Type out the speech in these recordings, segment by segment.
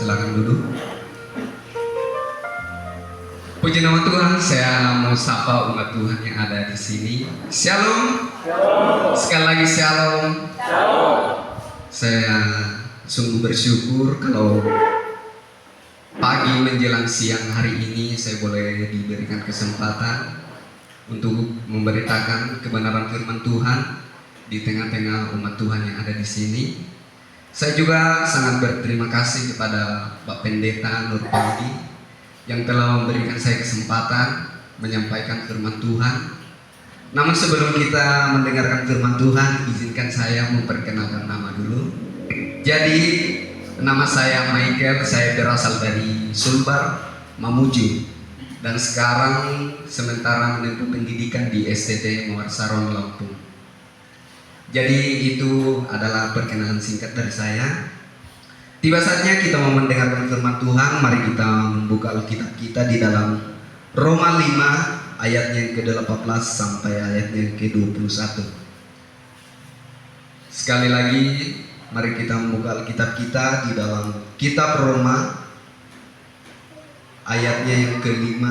silakan duduk. Puji nama Tuhan, saya mau sapa umat Tuhan yang ada di sini. Shalom. Shalom. Sekali lagi shalom. Shalom. Saya sungguh bersyukur kalau pagi menjelang siang hari ini saya boleh diberikan kesempatan untuk memberitakan kebenaran firman Tuhan di tengah-tengah umat Tuhan yang ada di sini. Saya juga sangat berterima kasih kepada Pak Pendeta Nur Pandi yang telah memberikan saya kesempatan menyampaikan firman Tuhan. Namun sebelum kita mendengarkan firman Tuhan, izinkan saya memperkenalkan nama dulu. Jadi, nama saya Michael, saya berasal dari Sulbar, Mamuju, dan sekarang sementara menempuh pendidikan di STT Mawar Saron, Lampung. Jadi itu adalah perkenalan singkat dari saya. Tiba saatnya kita mau mendengarkan firman Tuhan. Mari kita membuka Alkitab kita di dalam Roma 5 ayatnya yang ke-18 sampai ayatnya yang ke-21. Sekali lagi, mari kita membuka Alkitab kita di dalam kitab Roma ayatnya yang ke-5,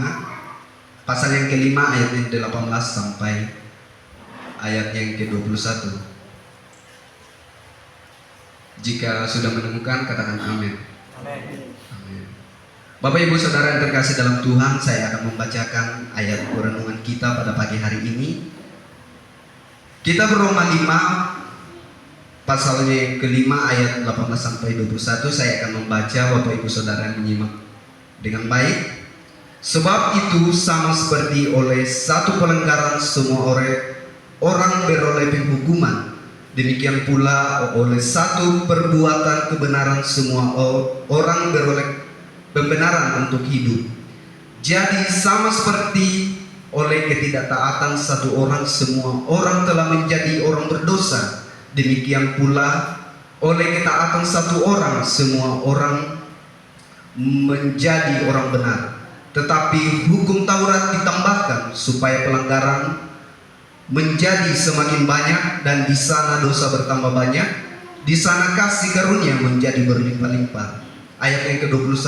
pasal yang ke-5 ayatnya yang ke-18 sampai ayatnya yang ke-21. Jika sudah menemukan, katakan amin. Amin. Bapak Ibu Saudara yang terkasih dalam Tuhan, saya akan membacakan ayat renungan kita pada pagi hari ini. Kitab Roma 5 pasalnya yang kelima ayat 18 sampai 21. Saya akan membaca, Bapak Ibu Saudara yang menyimak dengan baik. Sebab itu sama seperti oleh satu pelanggaran semua orang beroleh penghukuman, demikian pula oleh satu perbuatan kebenaran semua orang beroleh pembenaran untuk hidup. Jadi sama seperti oleh ketidaktaatan satu orang semua orang telah menjadi orang berdosa, demikian pula oleh ketaatan satu orang semua orang menjadi orang benar. Tetapi hukum Taurat ditambahkan supaya pelanggaran menjadi semakin banyak, dan di sana dosa bertambah banyak, di sana kasih karunia menjadi berlimpah-limpah. Ayat yang ke-21,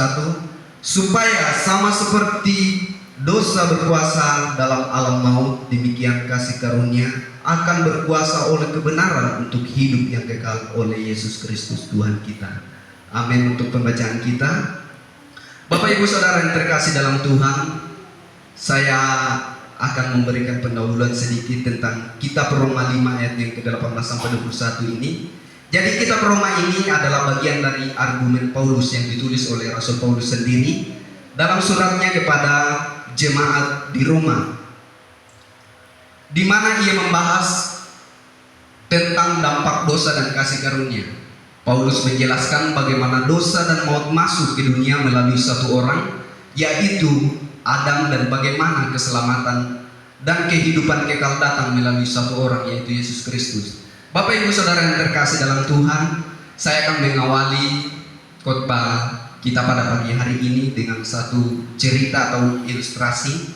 supaya sama seperti dosa berkuasa dalam alam maut, demikian kasih karunia akan berkuasa oleh kebenaran untuk hidup yang kekal oleh Yesus Kristus Tuhan kita. Amin. Untuk pembacaan kita, Bapak Ibu Saudara yang terkasih dalam Tuhan, saya akan memberikan pendahuluan sedikit tentang kitab Roma 5 ayat yang ke-18 sampai 21 ini. Jadi kitab Roma ini adalah bagian dari argumen Paulus yang ditulis oleh Rasul Paulus sendiri dalam suratnya kepada jemaat di Roma, di mana ia membahas tentang dampak dosa dan kasih karunia. Paulus menjelaskan bagaimana dosa dan maut masuk ke dunia melalui satu orang, yaitu Adam, dan bagaimana keselamatan dan kehidupan kekal datang melalui satu orang, yaitu Yesus Kristus. Bapak Ibu Saudara yang terkasih dalam Tuhan, saya akan mengawali khotbah kita pada pagi hari ini dengan satu cerita atau ilustrasi.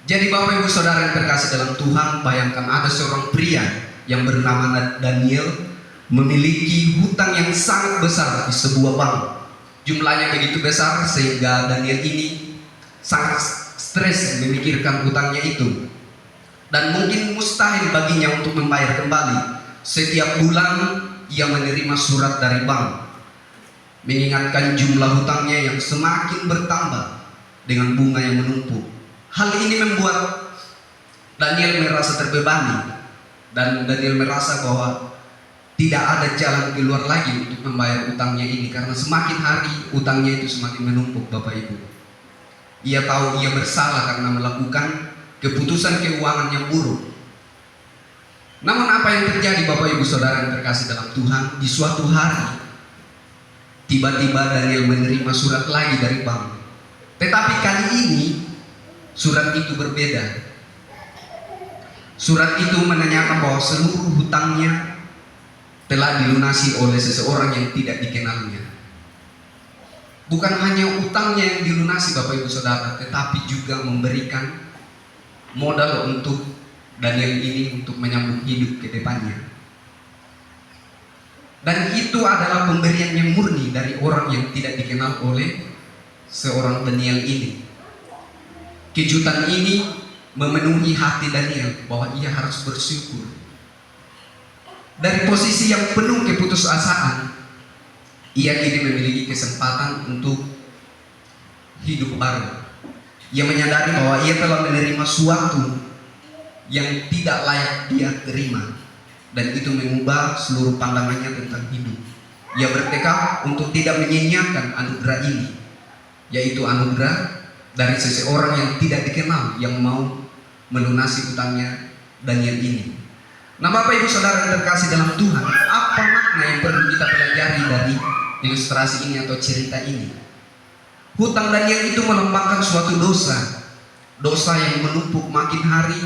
Jadi Bapak Ibu Saudara yang terkasih dalam Tuhan, bayangkan ada seorang pria yang bernama Daniel memiliki hutang yang sangat besar di sebuah bank. Jumlahnya begitu besar sehingga Daniel ini sangat stres memikirkan hutangnya itu, dan mungkin mustahil baginya untuk membayar kembali. Setiap bulan ia menerima surat dari bank mengingatkan jumlah hutangnya yang semakin bertambah dengan bunga yang menumpuk. Hal ini membuat Daniel merasa terbebani, dan Daniel merasa bahwa tidak ada jalan keluar lagi untuk membayar utangnya ini, karena semakin hari utangnya itu semakin menumpuk. Bapak Ibu, ia tahu ia bersalah karena melakukan keputusan keuangan yang buruk. Namun apa yang terjadi Bapak Ibu Saudara yang terkasih dalam Tuhan, di suatu hari tiba-tiba Daniel menerima surat lagi dari bank. Tetapi kali ini surat itu berbeda. Surat itu menanyakan bahwa seluruh hutangnya telah dilunasi oleh seseorang yang tidak dikenalnya. Bukan hanya utangnya yang dilunasi Bapak Ibu Saudara, tetapi juga memberikan modal untuk Daniel ini untuk menyambung hidup ke depannya. Dan itu adalah pemberian yang murni dari orang yang tidak dikenal oleh seorang Daniel ini. Kejutan ini memenuhi hati Daniel bahwa ia harus bersyukur. Dari posisi yang penuh keputusasaan, ia kini memiliki kesempatan untuk hidup baru. Ia menyadari bahwa ia telah menerima suatu yang tidak layak dia terima, dan itu mengubah seluruh pandangannya tentang hidup. Ia bertekad untuk tidak menyia-nyiakan anugerah ini, yaitu anugerah dari seseorang yang tidak dikenal yang mau melunasi utangnya Daniel ini. Nah, Bapak Ibu Saudara yang terkasih dalam Tuhan, apa makna yang perlu kita pelajari dari ilustrasi ini atau cerita ini? Hutang Daniel itu melambangkan suatu dosa, dosa yang menumpuk makin hari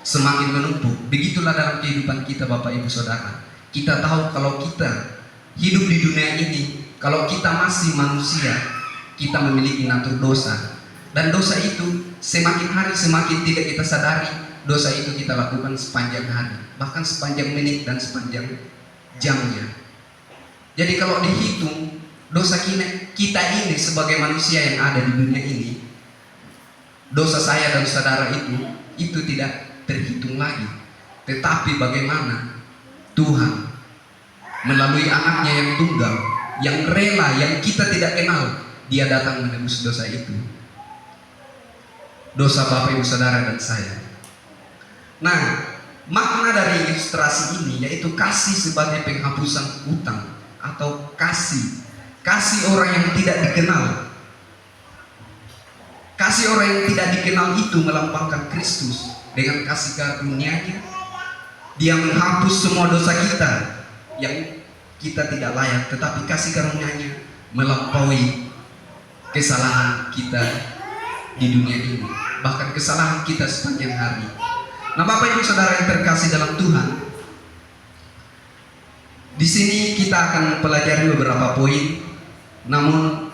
semakin menumpuk. Begitulah dalam kehidupan kita, Bapak Ibu Saudara. Kita tahu kalau kita hidup di dunia ini, kalau kita masih manusia, kita memiliki natur dosa. Dan dosa itu semakin hari semakin tidak kita sadari, dosa itu kita lakukan sepanjang hari, bahkan sepanjang menit dan sepanjang jamnya. Jadi kalau dihitung dosa kita ini sebagai manusia yang ada di dunia ini, dosa saya dan saudara itu tidak terhitung lagi. Tetapi bagaimana Tuhan melalui anaknya yang tunggal, yang rela, yang kita tidak kenal, dia datang menebus dosa itu, dosa Bapak Ibu Saudara dan saya. Nah, makna dari ilustrasi ini yaitu kasih sebagai penghapusan utang, atau kasih orang yang tidak dikenal. Kasih orang yang tidak dikenal itu melambangkan Kristus. Dengan kasih karunia-Nya, Dia menghapus semua dosa kita yang kita tidak layak, tetapi kasih karunia-Nya melampaui kesalahan kita di dunia ini, bahkan kesalahan kita sepanjang hari. Nah, Bapak Ibu Saudara yang terkasih dalam Tuhan, di sini kita akan pelajari beberapa poin. Namun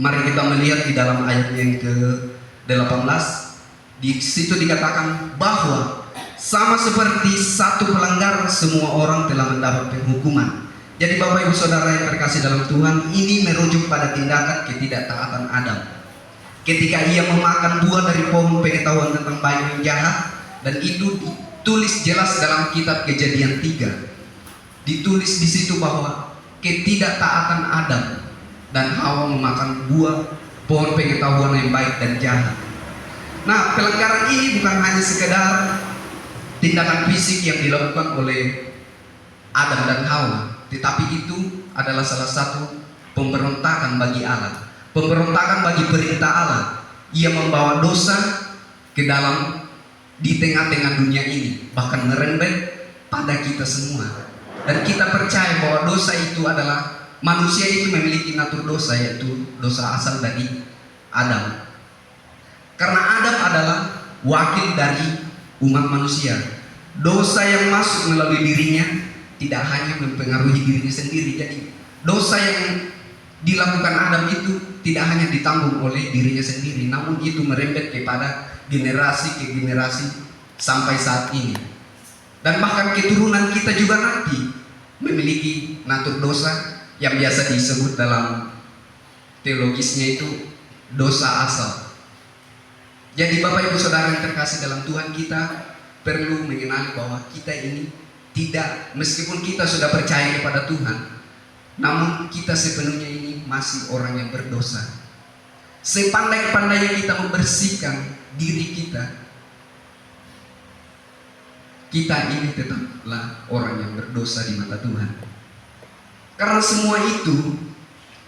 mari kita melihat di dalam ayat yang ke-18. Di situ dikatakan bahwa sama seperti satu pelanggar, semua orang telah mendapat penghukuman. Jadi Bapak Ibu Saudara yang terkasih dalam Tuhan, ini merujuk pada tindakan ketidaktaatan Adam ketika ia memakan buah dari pohon pengetahuan tentang baik dan jahat. Dan itu ditulis jelas dalam kitab Kejadian 3. Ditulis di situ bahwa ketidaktaatan Adam dan Hawa memakan buah pohon pengetahuan yang baik dan jahat. Nah, pelanggaran ini bukan hanya sekedar tindakan fisik yang dilakukan oleh Adam dan Hawa, tetapi itu adalah salah satu pemberontakan bagi Allah, pemberontakan bagi perintah Allah. Ia membawa dosa ke dalam di tengah-tengah dunia ini, bahkan merembet pada kita semua. Dan kita percaya bahwa dosa itu adalah, manusia itu memiliki natur dosa, yaitu dosa asal dari Adam. Karena Adam adalah wakil dari umat manusia, dosa yang masuk melalui dirinya tidak hanya mempengaruhi dirinya sendiri. Jadi dosa yang dilakukan Adam itu tidak hanya ditanggung oleh dirinya sendiri, namun itu merembet kepada generasi ke generasi sampai saat ini. Dan bahkan keturunan kita juga nanti memiliki natur dosa yang biasa disebut dalam teologisnya itu dosa asal. Jadi Bapak Ibu Saudara yang terkasih dalam Tuhan, kita perlu mengenali bahwa kita ini tidak, meskipun kita sudah percaya kepada Tuhan, namun kita sepenuhnya ini masih orang yang berdosa. Sepandai-pandainya kita membersihkan diri kita ini tetaplah orang yang berdosa di mata Tuhan. Karena semua itu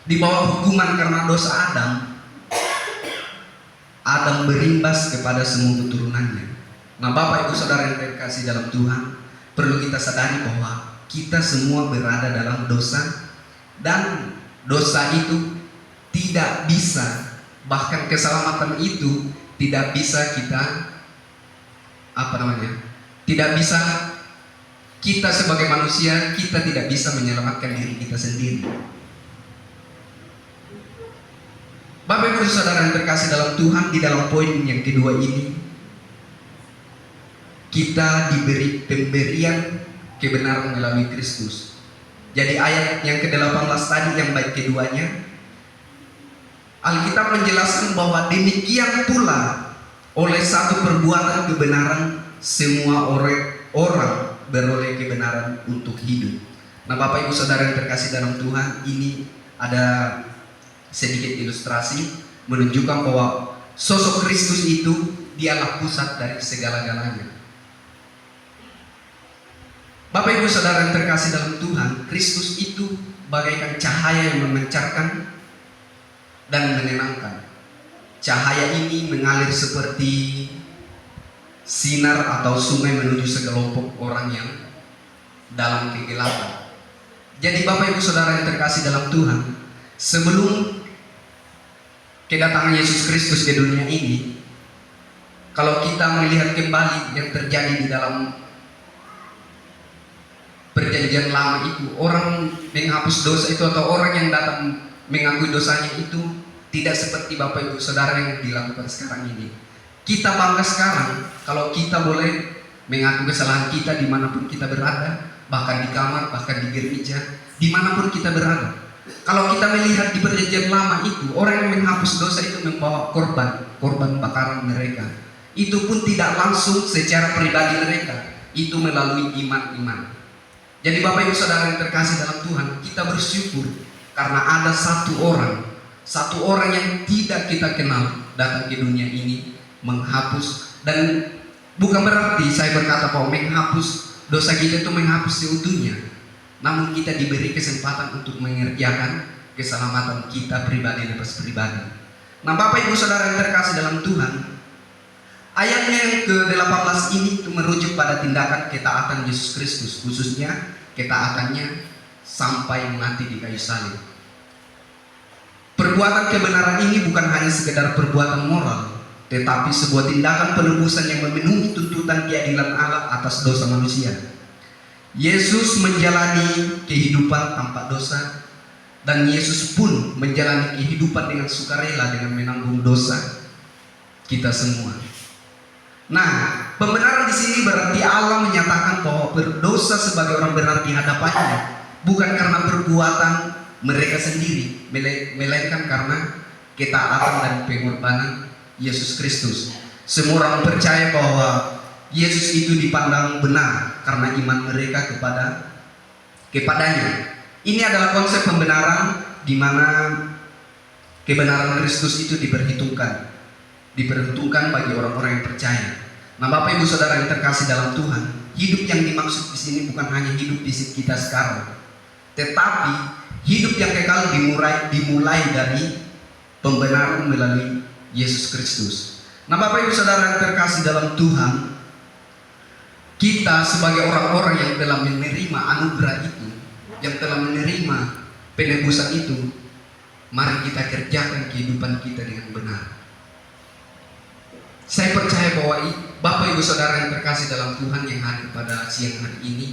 di bawah hukuman karena dosa Adam berimbas kepada semua keturunannya. Nah, Bapak Ibu Saudara yang terkasih dalam Tuhan, perlu kita sadari bahwa kita semua berada dalam dosa, dan dosa itu tidak bisa, bahkan keselamatan itu tidak bisa kita tidak bisa kita sebagai manusia, kita tidak bisa menyelamatkan diri kita sendiri. Bapak Ibu Saudara yang terkasih dalam Tuhan, di dalam poin yang kedua ini kita diberi pemberian kebenaran melalui Kristus. Jadi ayat yang ke-18 tadi yang bait keduanya, Alkitab menjelaskan bahwa demikian pula oleh satu perbuatan kebenaran semua orang beroleh kebenaran untuk hidup. Nah, Bapak Ibu Saudara yang terkasih dalam Tuhan, ini ada sedikit ilustrasi menunjukkan bahwa sosok Kristus itu dialah pusat dari segala-galanya. Bapak Ibu Saudara yang terkasih dalam Tuhan, Kristus itu bagaikan cahaya yang memancarkan dan menenangkan. Cahaya ini mengalir seperti sinar atau sungai menuju sekelompok orang yang dalam kegelapan. Jadi Bapak Ibu Saudara yang terkasih dalam Tuhan, sebelum kedatangan Yesus Kristus ke dunia ini, kalau kita melihat kembali yang terjadi di dalam perjanjian lama itu, orang menghapus dosa itu atau orang yang datang mengakui dosanya itu tidak seperti Bapak Ibu Saudara yang dilakukan sekarang ini. Kita bangga sekarang kalau kita boleh mengaku kesalahan kita dimanapun kita berada, bahkan di kamar, bahkan di gereja, dimanapun kita berada. Kalau kita melihat di perjanjian lama itu, orang yang menghapus dosa itu membawa korban bakaran mereka. Itu pun tidak langsung secara pribadi mereka, itu melalui iman. Jadi Bapak Ibu Saudara yang terkasih dalam Tuhan, kita bersyukur karena ada satu orang yang tidak kita kenal datang ke dunia ini menghapus. Dan bukan berarti saya berkata bahwa menghapus dosa kita itu menghapus seutuhnya, namun kita diberi kesempatan untuk mengerjakan keselamatan kita pribadi lepas pribadi. Nah, Bapak Ibu Saudara yang terkasih dalam Tuhan, ayatnya yang ke-18 ini itu merujuk pada tindakan ketaatan Yesus Kristus, khususnya ketaatannya sampai mati di kayu salib. Perbuatan kebenaran ini bukan hanya sekedar perbuatan moral, tetapi sebuah tindakan penebusan yang memenuhi tuntutan keadilan Allah atas dosa manusia. Yesus menjalani kehidupan tanpa dosa, dan Yesus pun menjalani kehidupan dengan sukarela dengan menanggung dosa kita semua. Nah, pembenaran di sini berarti Allah menyatakan bahwa berdosa sebagai orang benar di hadapannya bukan karena perbuatan mereka sendiri, melainkan karena ketaatan dan pengorbanan Yesus Kristus. Semua orang percaya bahwa Yesus itu dipandang benar karena iman mereka kepadanya. Ini adalah konsep pembenaran di mana kebenaran Kristus itu diperhitungkan bagi orang-orang yang percaya. Nah, Bapak Ibu Saudara yang terkasih dalam Tuhan, hidup yang dimaksud di sini bukan hanya hidup fisik kita sekarang, tetapi hidup yang kekal dimulai dari pembenaran melalui Yesus Kristus. Nah, Bapak Ibu Saudara yang terkasih dalam Tuhan, kita sebagai orang-orang yang telah menerima anugerah itu, yang telah menerima penebusan itu, mari kita kerjakan kehidupan kita dengan benar. Saya percaya bahwa Bapak Ibu Saudara yang terkasih dalam Tuhan yang hadir pada siang hari ini,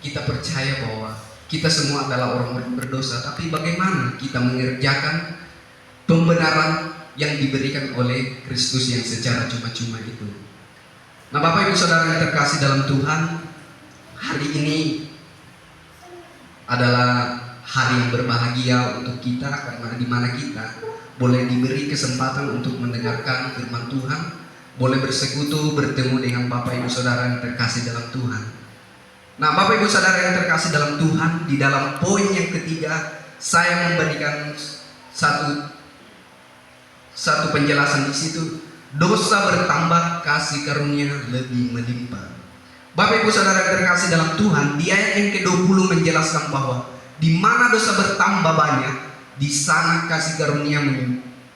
kita percaya bahwa kita semua adalah orang-orang berdosa, tapi bagaimana kita mengerjakan pembenaran yang diberikan oleh Kristus yang secara cuma-cuma itu. Nah, Bapak Ibu Saudara yang terkasih dalam Tuhan, hari ini adalah hari yang berbahagia untuk kita, karena di mana kita boleh diberi kesempatan untuk mendengarkan firman Tuhan, boleh bersekutu, bertemu dengan Bapak Ibu Saudara yang terkasih dalam Tuhan. Nah, Bapak Ibu Saudara yang terkasih dalam Tuhan, di dalam poin yang ketiga saya memberikan satu penjelasan di situ. Dosa bertambah, kasih karunia lebih melimpah. Bapak Ibu Saudara yang terkasih dalam Tuhan, di ayat yang ke-20 menjelaskan bahwa di mana dosa bertambah banyak, di sana kasih karunia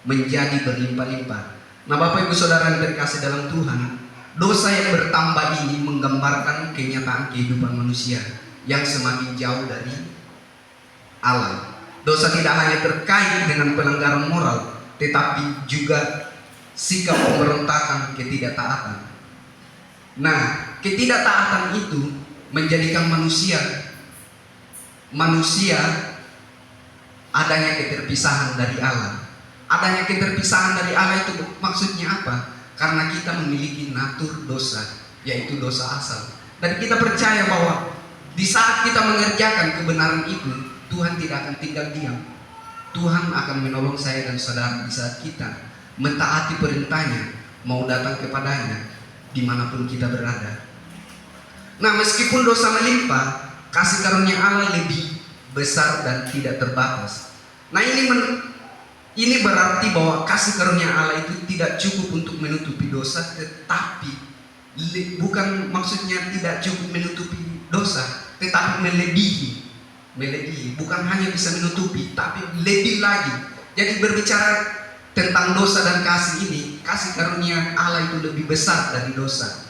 menjadi berlimpah-limpah. Nah, Bapak Ibu Saudara yang terkasih dalam Tuhan, dosa yang bertambah ini menggambarkan kenyataan kehidupan manusia yang semakin jauh dari Allah. Dosa tidak hanya terkait dengan pelanggaran moral, tetapi juga sikap pemberontakan, ketidaktaatan. Nah, ketidaktaatan itu menjadikan manusia adanya keterpisahan dari Allah. Adanya keterpisahan dari Allah itu maksudnya apa? Karena kita memiliki natur dosa, yaitu dosa asal. Dan kita percaya bahwa Di saat kita mengerjakan kebenaran itu, Tuhan tidak akan tinggal diam. Tuhan akan menolong saya dan saudara di saat kita mentaati perintahnya, mau datang kepadanya dimanapun kita berada. Nah, meskipun dosa melimpah, kasih karunia Allah lebih besar dan tidak terbatas. Nah, ini berarti bahwa kasih karunia Allah itu tidak cukup untuk menutupi dosa, tetapi bukan maksudnya tidak cukup menutupi dosa, tetapi melebihi, bukan hanya bisa menutupi, tapi lebih lagi. Jadi berbicara tentang dosa dan kasih ini, kasih karunia Allah itu lebih besar dari dosa.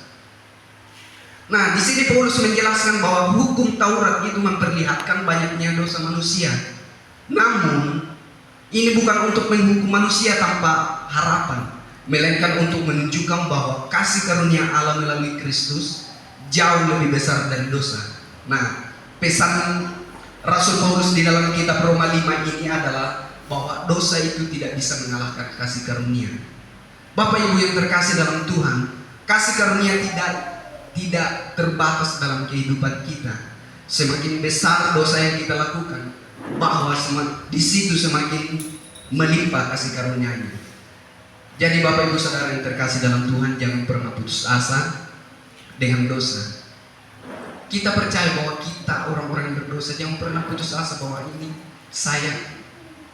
Nah, di sini Paulus menjelaskan bahwa hukum Taurat itu memperlihatkan banyaknya dosa manusia. Namun, ini bukan untuk menghukum manusia tanpa harapan, melainkan untuk menunjukkan bahwa kasih karunia Allah melalui Kristus jauh lebih besar dari dosa. Nah, pesan Rasul Paulus di dalam kitab Roma 5 ini adalah bahwa dosa itu tidak bisa mengalahkan kasih karunia. Bapak Ibu yang terkasih dalam Tuhan, kasih karunia tidak terbatas dalam kehidupan kita. Semakin besar dosa yang kita lakukan, bahwa di situ semakin melimpah kasih karunia-Nya. Jadi Bapak Ibu Saudara yang terkasih dalam Tuhan, jangan pernah putus asa dengan dosa. Kita percaya bahwa kita orang-orang yang berdosa, jangan pernah putus asa bahwa ini saya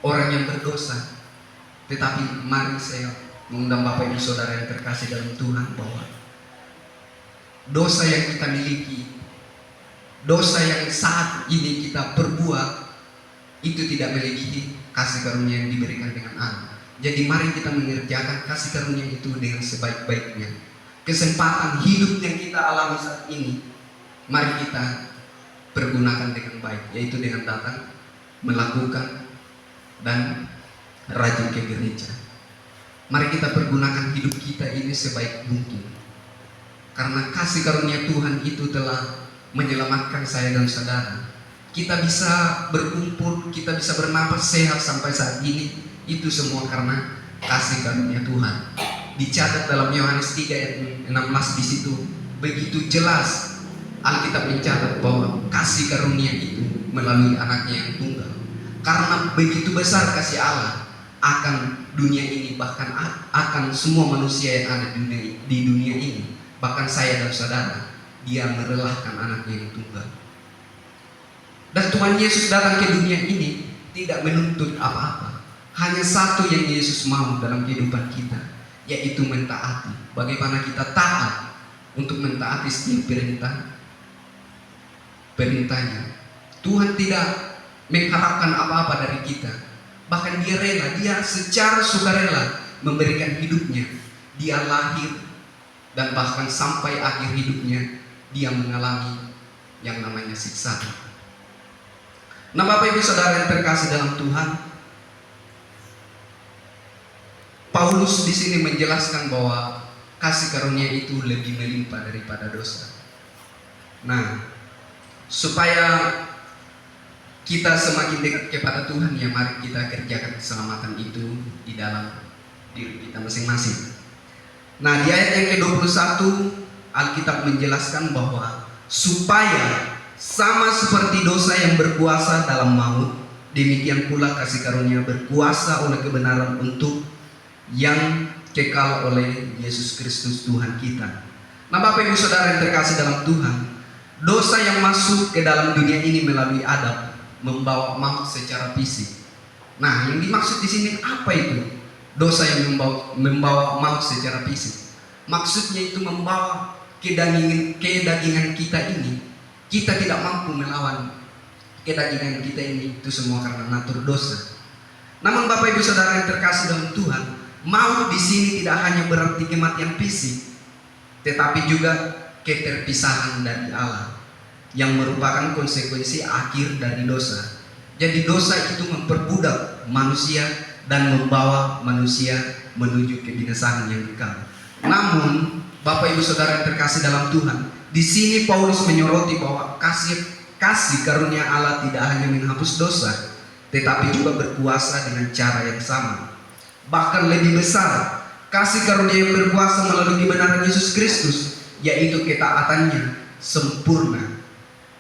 orang yang berdosa. Tetapi mari saya mengundang Bapak Ibu Saudara yang terkasih dalam Tuhan bahwa dosa yang kita miliki, dosa yang saat ini kita perbuat, itu tidak melebihi kasih karunia yang diberikan dengan Allah. Jadi mari kita mengerjakan kasih karunia itu dengan sebaik-baiknya. Kesempatan hidup yang kita alami saat ini, mari kita pergunakan dengan baik, yaitu dengan datang, melakukan, dan rajin ke gereja. Mari kita pergunakan hidup kita ini sebaik mungkin. Karena kasih karunia Tuhan itu telah menyelamatkan saya dan saudara. Kita bisa berkumpul, kita bisa bernapas sehat sampai saat ini, itu semua karena kasih karunia Tuhan. Dicatat dalam Yohanes 3 ayat 16 di situ begitu jelas Alkitab mencatat bahwa kasih karunia itu melalui anaknya yang tunggal. Karena begitu besar kasih Allah akan dunia ini, bahkan akan semua manusia yang ada di dunia ini. Bahkan saya dan saudara, Dia merelahkan anaknya yang tunggal. Dan Tuhan Yesus datang ke dunia ini tidak menuntut apa-apa. Hanya satu yang Yesus mau dalam kehidupan kita, yaitu mentaati. Bagaimana kita taat untuk mentaati setiap perintahnya. Tuhan tidak mengharapkan apa-apa dari kita. Bahkan Dia rela, Dia secara sukarela memberikan hidupnya. Dia lahir, dan bahkan sampai akhir hidupnya Dia mengalami yang namanya siksaan. Nah, Bapak Ibu Saudara yang terkasih dalam Tuhan, Paulus di sini menjelaskan bahwa kasih karunia itu lebih melimpah daripada dosa. Nah, supaya kita semakin dekat kepada Tuhan, ya mari kita kerjakan keselamatan itu di dalam diri kita masing-masing. Nah, di ayat yang ke-21 Alkitab menjelaskan bahwa supaya sama seperti dosa yang berkuasa dalam maut, demikian pula kasih karunia berkuasa oleh kebenaran untuk yang kekal oleh Yesus Kristus Tuhan kita. Nah, Bapak Ibu Saudara yang terkasih dalam Tuhan, dosa yang masuk ke dalam dunia ini melalui Adam membawa maut secara fisik. Nah, yang dimaksud di sini apa itu? Dosa yang membawa maut secara fisik. Maksudnya itu membawa kedagingan kita ini. Kita tidak mampu melawan kedagingan kita ini. Itu semua karena natur dosa. Namun Bapak Ibu Saudara yang terkasih dalam Tuhan, maut di sini tidak hanya berarti kematian fisik, tetapi juga keterpisahan dari Allah, yang merupakan konsekuensi akhir dari dosa. Jadi dosa itu memperbudak manusia dan membawa manusia menuju kebinasaan yang kekal. Namun Bapak Ibu Saudara yang terkasih dalam Tuhan, di sini Paulus menyoroti bahwa kasih karunia Allah tidak hanya menghapus dosa, tetapi juga berkuasa dengan cara yang sama. Bahkan lebih besar, kasih karunia yang berkuasa melalui kebenaran Yesus Kristus, yaitu ketaatannya sempurna.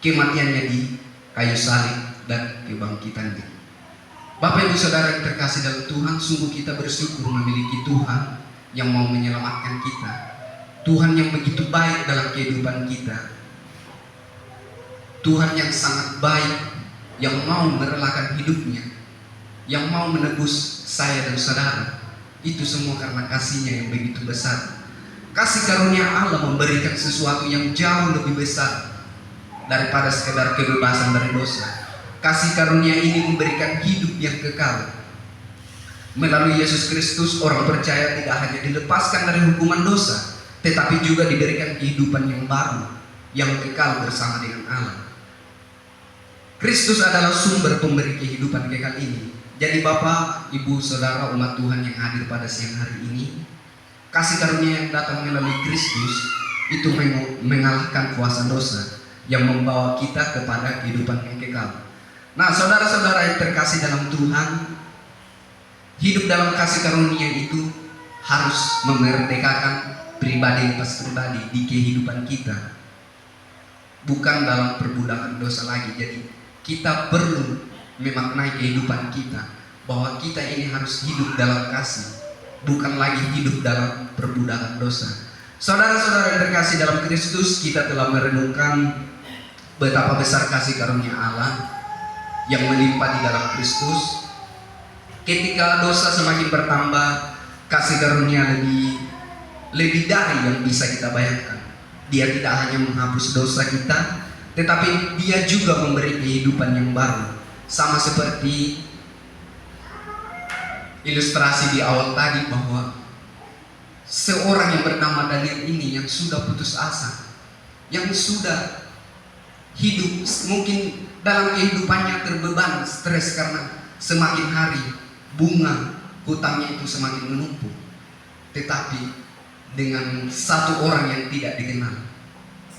kematiannya di kayu salib dan kebangkitannya. Bapak Ibu Saudara yang terkasih dalam Tuhan, sungguh kita bersyukur memiliki Tuhan yang mau menyelamatkan kita. Tuhan yang begitu baik dalam kehidupan kita. Tuhan yang sangat baik, yang mau merelakan hidupnya, yang mau menebus saya dan saudara. Itu semua karena kasih-Nya yang begitu besar. Kasih karunia Allah memberikan sesuatu yang jauh lebih besar daripada sekedar kebebasan dari dosa. Kasih karunia ini memberikan hidup yang kekal. Melalui Yesus Kristus, orang percaya tidak hanya dilepaskan dari hukuman dosa, tetapi juga diberikan kehidupan yang baru, yang kekal bersama dengan Allah. Kristus adalah sumber pemberi kehidupan kekal ini. Jadi Bapak, Ibu, Saudara, umat Tuhan yang hadir pada siang hari ini, kasih karunia yang datang melalui Kristus itu mengalahkan kuasa dosa yang membawa kita kepada kehidupan yang kekal. Nah, saudara-saudara yang terkasih dalam Tuhan, hidup dalam kasih karunia itu harus memerdekakan pribadi lepas pribadi di kehidupan kita, bukan dalam perbudakan dosa lagi. Jadi kita perlu memaknai kehidupan kita bahwa kita ini harus hidup dalam kasih, bukan lagi hidup dalam perbudakan dosa. Saudara-saudara yang terkasih dalam Kristus, kita telah merenungkan betapa besar kasih karunia Allah yang melimpah di dalam Kristus. Ketika dosa semakin bertambah, kasih karunia lebih dari yang bisa kita bayangkan. Dia tidak hanya menghapus dosa kita, tetapi Dia juga memberi kehidupan yang baru. Sama seperti ilustrasi di awal tadi, bahwa seorang yang bernama Daniel ini yang sudah putus asa, yang sudah hidup mungkin dalam kehidupannya terbeban, stres karena semakin hari bunga hutangnya itu semakin menumpuk. Tetapi dengan satu orang yang tidak dikenal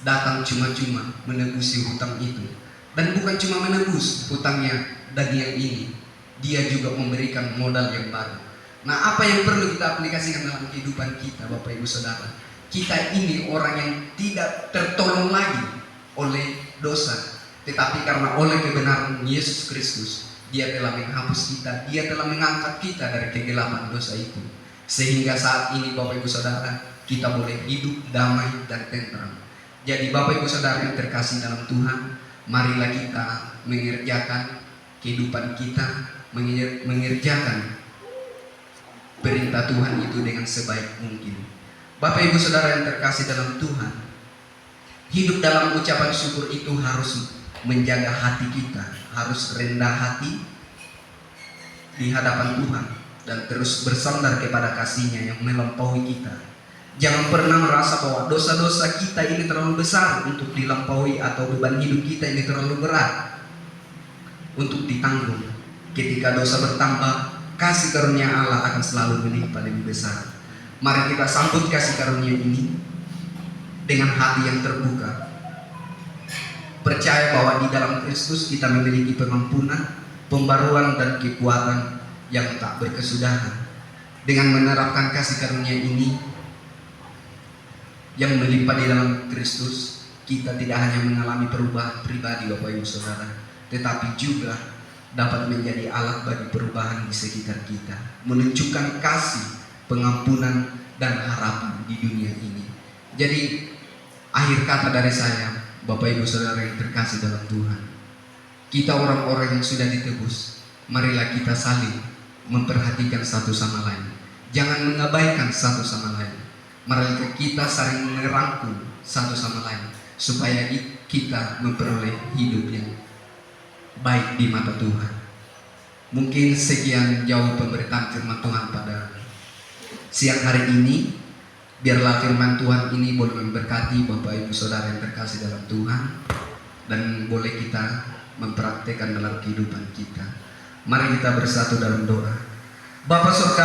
datang cuma-cuma menebusi hutang itu. Dan bukan cuma menebus hutangnya Daniel ini, dia juga memberikan modal yang baru. Nah, apa yang perlu kita aplikasikan dalam kehidupan kita, Bapak Ibu Saudara? Kita ini orang yang tidak tertolong lagi oleh dosa, tetapi karena oleh kebenaran Yesus Kristus, Dia telah menghapus kita, Dia telah mengangkat kita dari kegelapan dosa itu. Sehingga saat ini Bapak Ibu Saudara, kita boleh hidup damai dan tentram. Jadi Bapak Ibu Saudara yang terkasih dalam Tuhan, marilah kita mengerjakan kehidupan kita, mengerjakan perintah Tuhan itu dengan sebaik mungkin. Bapak Ibu Saudara yang terkasih dalam Tuhan, hidup dalam ucapan syukur itu harus menjaga hati kita, harus rendah hati di hadapan Tuhan dan terus bersandar kepada kasih-Nya yang melampaui kita. Jangan pernah merasa bahwa dosa-dosa kita ini terlalu besar untuk dilampaui, atau beban hidup kita ini terlalu berat untuk ditanggung. Ketika dosa bertambah, kasih karunia Allah akan selalu melimpah lebih besar. Mari kita sambut kasih karunia ini dengan hati yang terbuka, percaya bahwa di dalam Kristus kita memiliki pengampunan, pembaruan dan kekuatan yang tak berkesudahan. Dengan menerapkan kasih karunia ini yang melimpah di dalam Kristus, kita tidak hanya mengalami perubahan pribadi Bapak Ibu Saudara, tetapi juga dapat menjadi alat bagi perubahan di sekitar kita, menunjukkan kasih, pengampunan dan harapan di dunia ini. Jadi akhir kata dari saya, Bapak Ibu Saudara yang terkasih dalam Tuhan, kita orang-orang yang sudah ditebus, marilah kita saling memperhatikan satu sama lain. Jangan mengabaikan satu sama lain. Mari kita saling merangkul satu sama lain, supaya kita memperoleh hidup yang baik di mata Tuhan. Mungkin sekian jauh pemberitaan firman Tuhan pada siang hari ini. Biarlah firman Tuhan ini boleh memberkati Bapak Ibu Saudara yang terkasih dalam Tuhan, dan boleh kita mempraktekkan dalam kehidupan kita. Mari kita bersatu dalam doa. Bapa surga,